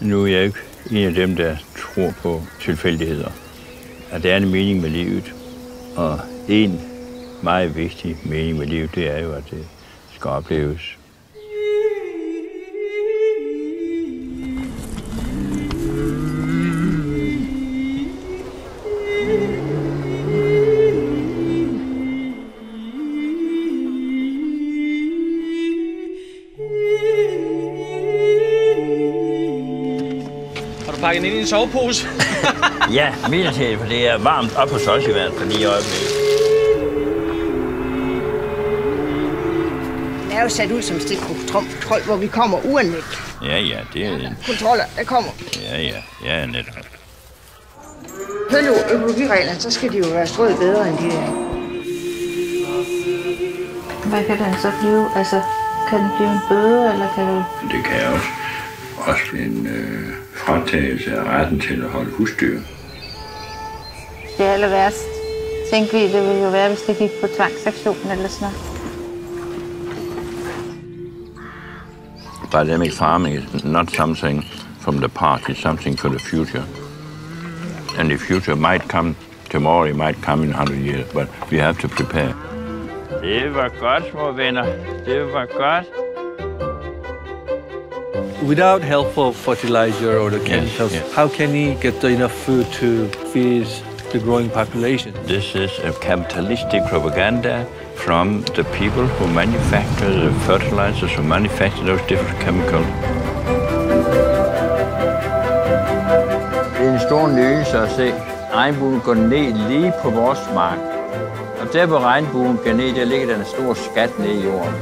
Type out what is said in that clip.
Nu er jeg ikke en af dem, der tror på tilfældigheder. At der er en mening med livet. Og en meget vigtig mening med livet, det er jo, at det skal opleves. Pakket ind i en sovepose. Ja, midlertidigt, for det er varmt op hos os i hvert fald lige i øjeblikket. Det er jo sat ud som stikkontrol, hvor vi kommer uanmeldt. Ja, det er en kontroller, der kommer. Ja, netop. Følger økologireglerne, så skal de jo være strøget bedre end de er. Hvad kan den så blive? Altså, kan den blive en bøde, eller kan det... Det kan også en fratagelse af retten til at holde husdyr. Det aller værst, tænker vi, det ville jo være, hvis det gik på tvangsaktion eller sådan noget. Dynamic farming is not something from the past, it's something for the future. And the future might come tomorrow, it might come in 100 years, but we have to prepare. Det var godt, små venner. Det var godt. Without helpful fertilizer or the chemicals, how can he get enough food to feed the growing population? This is a capitalistic propaganda from the people who manufacture the fertilizers, who manufacture those different chemicals. Det er en stor nydelse at se regnbuen gå ned lige på vores mark. Og der hvor regnbuen går ned, der ligger der en stor skat ned i jorden.